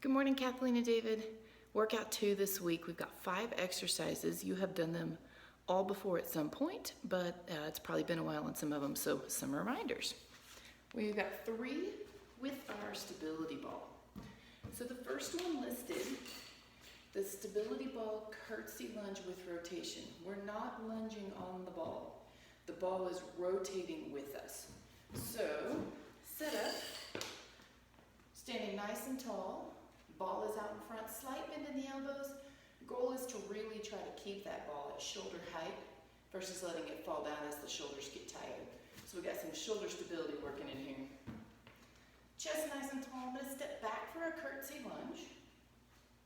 Good morning, Kathleen and David. Workout 2 this week. We've got 5 exercises. You have done them all before at some point, but it's probably been a while on some of them, so some reminders. We've got 3 with our stability ball. So the first one listed, the stability ball curtsy lunge with rotation. We're not lunging on the ball. The ball is rotating with us. So, sit up, standing nice and tall. Ball is out in front, slight bend in the elbows. Goal is to really try to keep that ball at shoulder height versus letting it fall down as the shoulders get tired. So we got some shoulder stability working in here. Chest nice and tall. I'm going to step back for a curtsy lunge.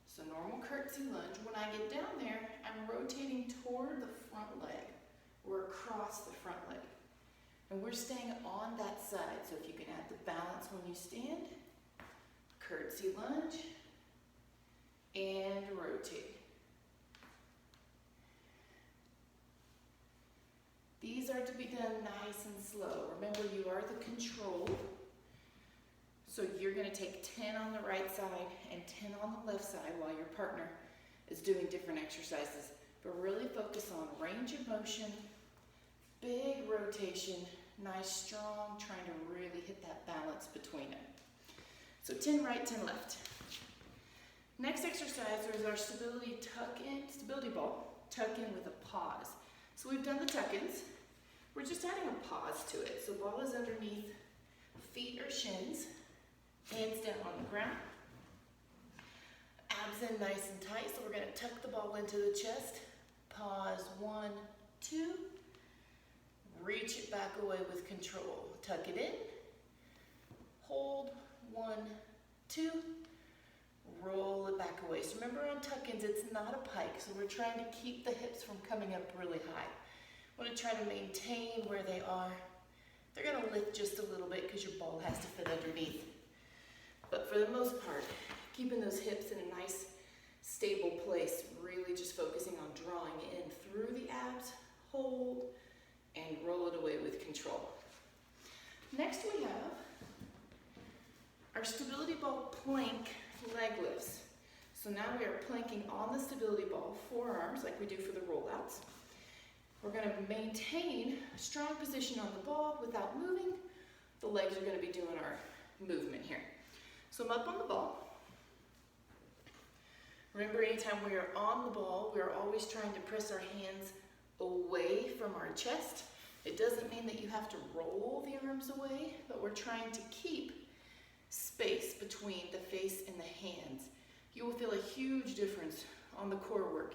So normal curtsy lunge. When I get down there, I'm rotating toward the front leg or across the front leg. And we're staying on that side. So if you can add the balance when you stand, curtsy lunge, and rotate. These are to be done nice and slow. Remember, you are the control. So you're going to take 10 on the right side and 10 on the left side while your partner is doing different exercises. But really focus on range of motion, big rotation, nice, strong, trying to really hit that balance between them. So 10 right, 10 left. Next exercise is our stability tuck-in, stability ball, tuck-in with a pause. So we've done the tuck-ins. We're just adding a pause to it. So ball is underneath, feet or shins, hands down on the ground. Abs in nice and tight, so we're going to tuck the ball into the chest. Pause, 1, 2. Reach it back away with control. Tuck it in. Hold, 1, 2. Roll it back away. So remember on tuck-ins, it's not a pike, so we're trying to keep the hips from coming up really high. Want to try to maintain where they are. They're going to lift just a little bit because your ball has to fit underneath. But for the most part, keeping those hips in a nice, stable place, really just focusing on drawing in through the abs, hold, and roll it away with control. Next we have our stability ball plank leg lifts. So now we are planking on the stability ball, forearms like we do for the rollouts. We're going to maintain a strong position on the ball without moving. The legs are going to be doing our movement here. So I'm up on the ball. Remember, anytime we are on the ball, we are always trying to press our hands away from our chest. It doesn't mean that you have to roll the arms away, but we're trying to keep space between the face and the hands. You will feel a huge difference on the core work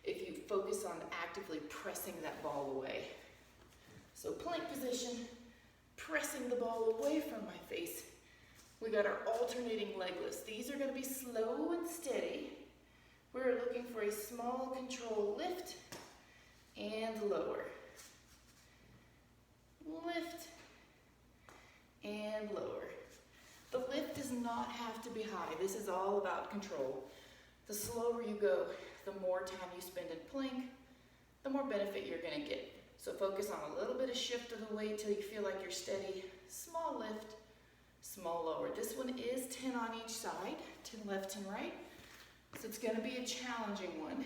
if you focus on actively pressing that ball away. So plank position, pressing the ball away from my face. We got our alternating leg lifts. These are going to be slow and steady. We're looking for a small control lift and lower. Lift and lower. The lift does not have to be high. This is all about control. The slower you go, the more time you spend in plank, the more benefit you're going to get. So focus on a little bit of shift of the weight till you feel like you're steady. Small lift, small lower. This one is 10 on each side, 10 left and right. So it's going to be a challenging one.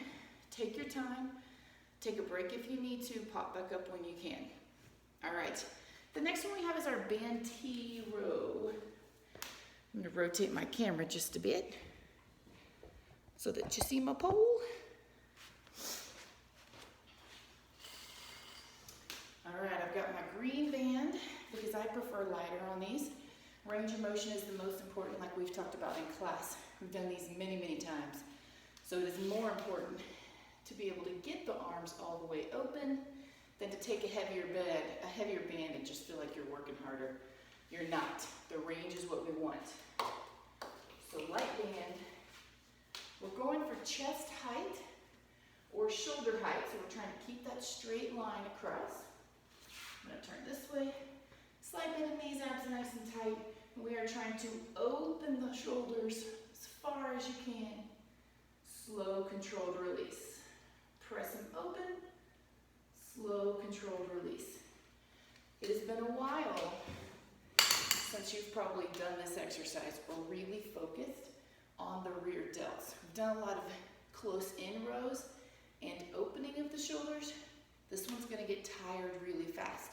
Take your time. Take a break if you need to. Pop back up when you can. All right. The next one we have is our band T row. I'm going to rotate my camera just a bit so that you see my pole. All right, I've got my green band because I prefer lighter on these. Range of motion is the most important, like we've talked about in class. We've done these many, many times. So it is more important to be able to get the arms all the way open than to take a heavier band and just feel like you're working harder. You're not. The range is what we want. So light band. We're going for chest height or shoulder height. So we're trying to keep that straight line across. I'm going to turn this way. Slide bend in these abs nice and tight. We are trying to open the shoulders as far as you can. Slow, controlled release. Press them open. Slow, controlled release. It has been a while since you've probably done this exercise or really focused on the rear delts. We've done a lot of close in rows and opening of the shoulders. This one's gonna get tired really fast.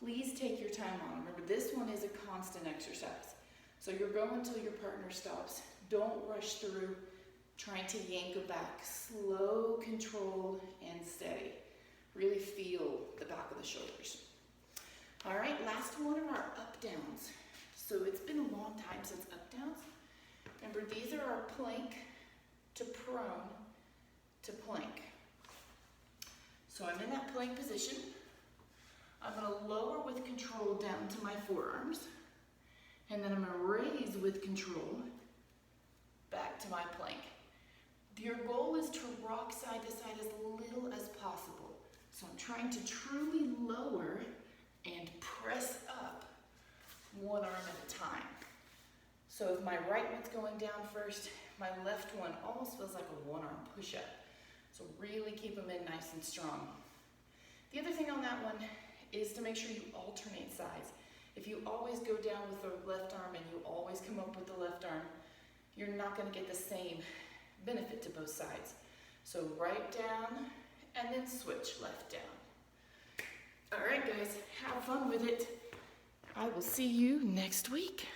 Please take your time on it. Remember, this one is a constant exercise. So you're going until your partner stops. Don't rush through trying to yank it back. Slow, controlled, and steady. Really feel the back of the shoulders. All right, last one of our up downs. So it's been a long time since up downs. Remember, these are our plank to prone to plank. So I'm in that plank position. I'm gonna lower with control down to my forearms, and then I'm gonna raise with control back to my plank. Your goal is to rock side to side as little as possible. So I'm trying to truly lower and press up one arm at a time. So if my right one's going down first, my left one almost feels like a one-arm push-up. So really keep them in nice and strong. The other thing on that one is to make sure you alternate sides. If you always go down with the left arm and you always come up with the left arm, you're not gonna get the same benefit to both sides. So right down and then switch left down. All right, guys, have fun with it. I will see you next week.